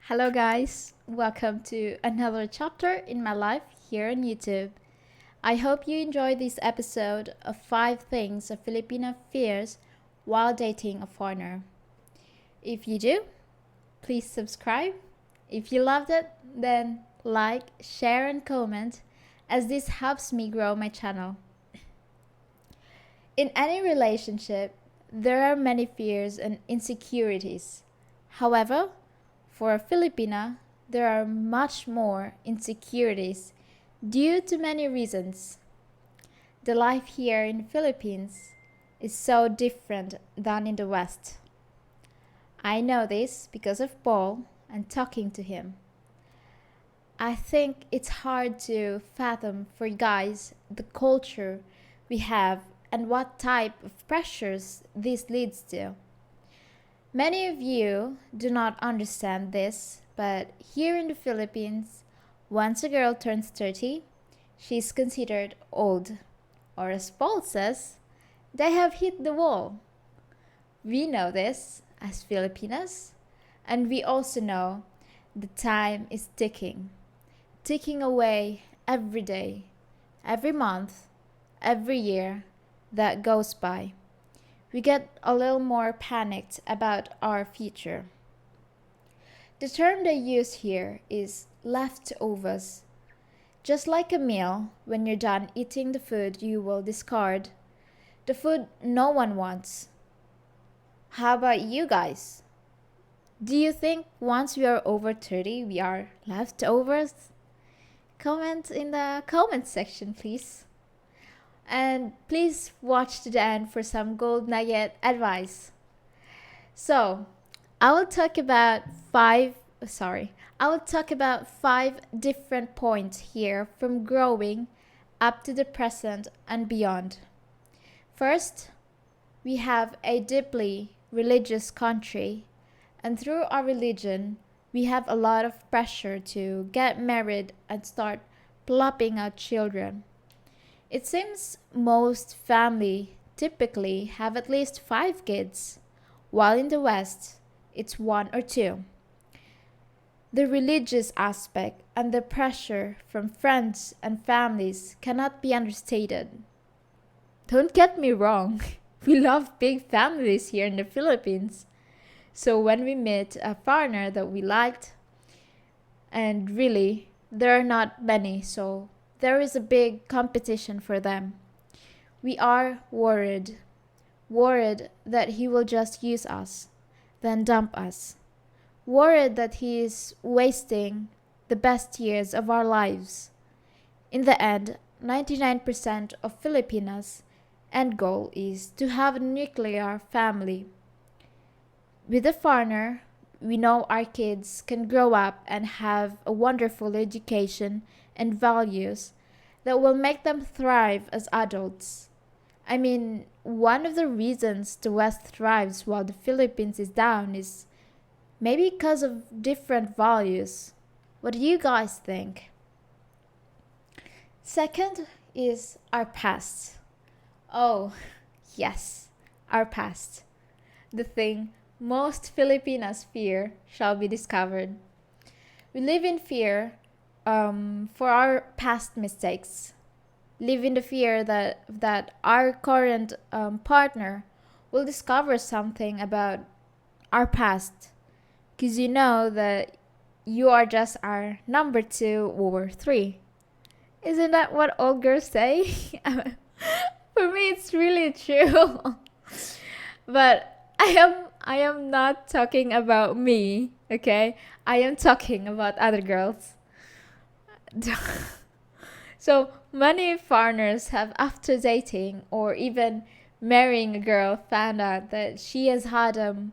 Hello, guys. Welcome to another chapter in my life here on YouTube. I hope you enjoyed this episode of 5 things a Filipina fears while dating a foreigner. If you do, please subscribe. If you loved it, then like, share, and comment, as this helps me grow my channel. In any relationship, there are many fears and insecurities. However, for a Filipina, there are much more insecurities due to many reasons. The life here in the Philippines is so different than in the West. I know this because of Paul and talking to him. I think it's hard to fathom for guys the culture we have and what type of pressures this leads to. Many of you do not understand this, but here in the Philippines, once a girl turns 30, she is considered old. Or as Paul says, they have hit the wall. We know this as Filipinas, and we also know the time is ticking away every day, every month, every year that goes by. We get a little more panicked about our future. The term they use here is leftovers. Just like a meal, when you're done eating the food you will discard, the food no one wants. How about you guys? Do you think once we are over 30 we are leftovers? Comment in the comment section, please. And please watch to the end for some gold nugget advice. So, I will talk about five different points here from growing up to the present and beyond. First, we have a deeply religious country, and through our religion, we have a lot of pressure to get married and start plopping out children. It seems most families typically have at least 5 kids, while in the West, it's 1 or 2. The religious aspect and the pressure from friends and families cannot be understated. Don't get me wrong, we love big families here in the Philippines. So when we meet a foreigner that we liked, and really, there are not many, so there is a big competition for them. We are worried that he will just use us, then dump us. Worried that he is wasting the best years of our lives. In the end, 99% of Filipinas' end goal is to have a nuclear family. With a foreigner, we know our kids can grow up and have a wonderful education and values that will make them thrive as adults. I mean, one of the reasons the West thrives while the Philippines is down is maybe because of different values. What do you guys think? Second is our past. Oh, yes, our past. The thing most Filipinas fear shall be discovered. We live in fear for our past mistakes. Live in the fear that our current partner will discover something about our past. Because you know that you are just our number 2 or 3. Isn't that what old girls say? For me, it's really true. But I am not talking about me, okay? I am talking about other girls. So many foreigners have, after dating or even marrying a girl, found out that she has had a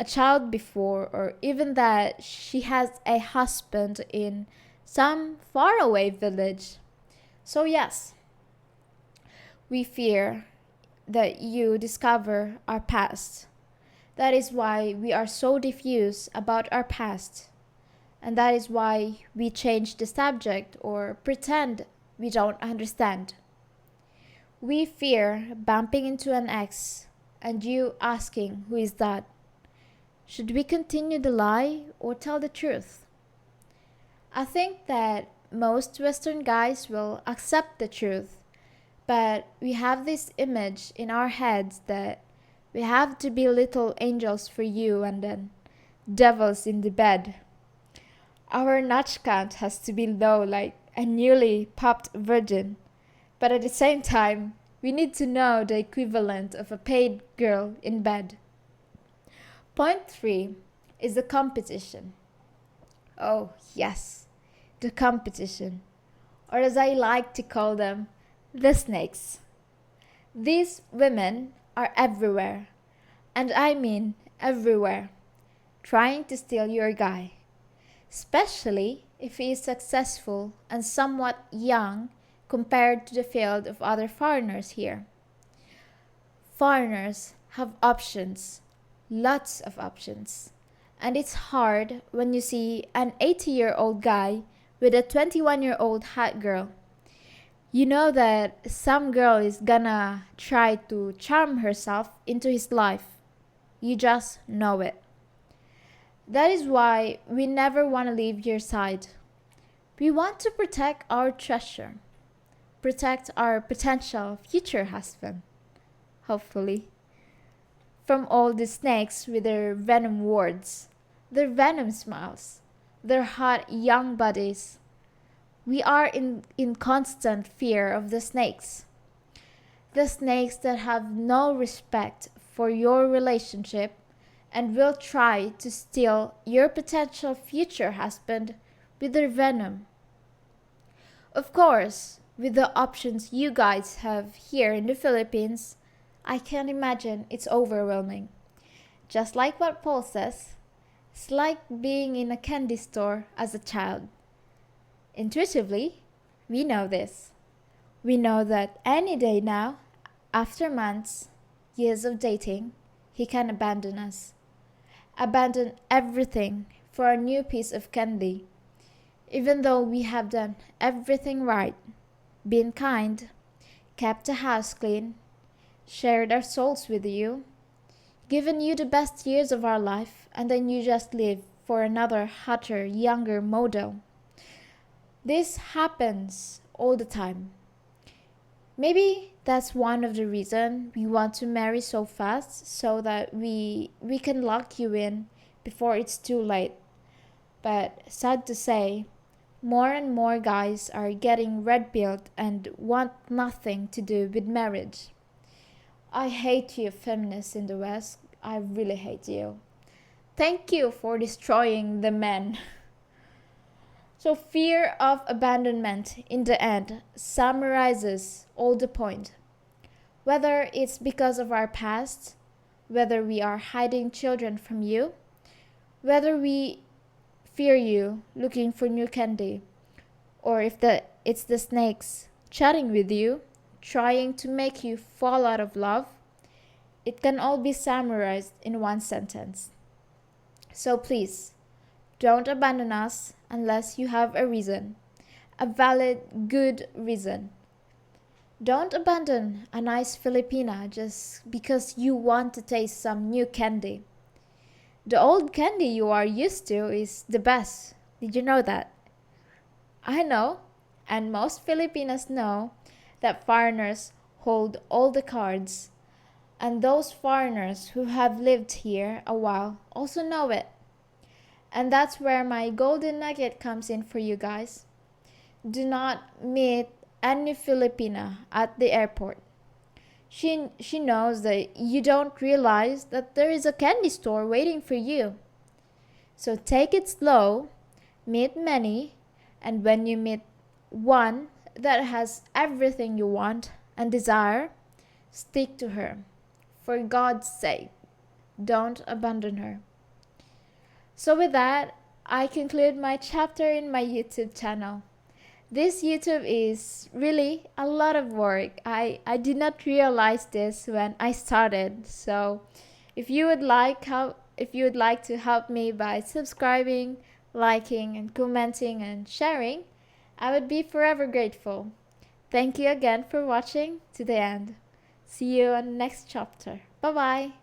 child before, or even that she has a husband in some faraway village. So yes, we fear that you discover our past. That is why we are so diffuse about our past. And that is why we change the subject or pretend we don't understand. We fear bumping into an ex and you asking who is that. Should we continue the lie or tell the truth? I think that most Western guys will accept the truth, but we have this image in our heads that we have to be little angels for you and then devils in the bed. Our notch count has to be low like a newly popped virgin, but at the same time, we need to know the equivalent of a paid girl in bed. Point 3 is the competition. Oh, yes, the competition, or as I like to call them, the snakes. These women are everywhere, and I mean everywhere, trying to steal your guy, especially if he is successful and somewhat young compared to the field of other foreigners here. Foreigners have options, lots of options, and it's hard when you see an 80-year-old guy with a 21-year-old hot girl. You know that some girl is gonna try to charm herself into his life. You just know it. That is why we never want to leave your side. We want to protect our treasure, protect our potential future husband, hopefully, from all the snakes with their venom words, their venom smiles, their hot young bodies. We are in constant fear of the snakes. The snakes that have no respect for your relationship and will try to steal your potential future husband with their venom. Of course, with the options you guys have here in the Philippines, I can imagine it's overwhelming. Just like what Paul says, it's like being in a candy store as a child. Intuitively, we know this. We know that any day now, after months, years of dating, he can abandon us. Abandon everything for a new piece of candy. Even though we have done everything right, been kind, kept the house clean, shared our souls with you, given you the best years of our life, and then you just leave for another hotter, younger model. This happens all the time. Maybe that's one of the reasons we want to marry so fast, so that we can lock you in before it's too late. But sad to say, more and more guys are getting red-pilled and want nothing to do with marriage. I hate you feminists in the West. I really hate you. Thank you for destroying the men. So fear of abandonment in the end summarizes all the point. Whether it's because of our past, whether we are hiding children from you, whether we fear you looking for new candy, or if it's the snakes chatting with you, trying to make you fall out of love, it can all be summarized in one sentence. So please, don't abandon us unless you have a reason, a valid, good reason. Don't abandon a nice Filipina just because you want to taste some new candy. The old candy you are used to is the best. Did you know that? I know, and most Filipinas know, that foreigners hold all the cards. And those foreigners who have lived here a while also know it. And that's where my golden nugget comes in for you guys. Do not meet any Filipina at the airport. She knows that you don't realize that there is a candy store waiting for you. So take it slow, meet many, and when you meet one that has everything you want and desire, stick to her. For God's sake, don't abandon her. So with that, I conclude my chapter in my YouTube channel. This YouTube is really a lot of work. I did not realize this when I started. So if you would like to help me by subscribing, liking, and commenting and sharing, I would be forever grateful. Thank you again for watching to the end. See you on the next chapter. Bye bye.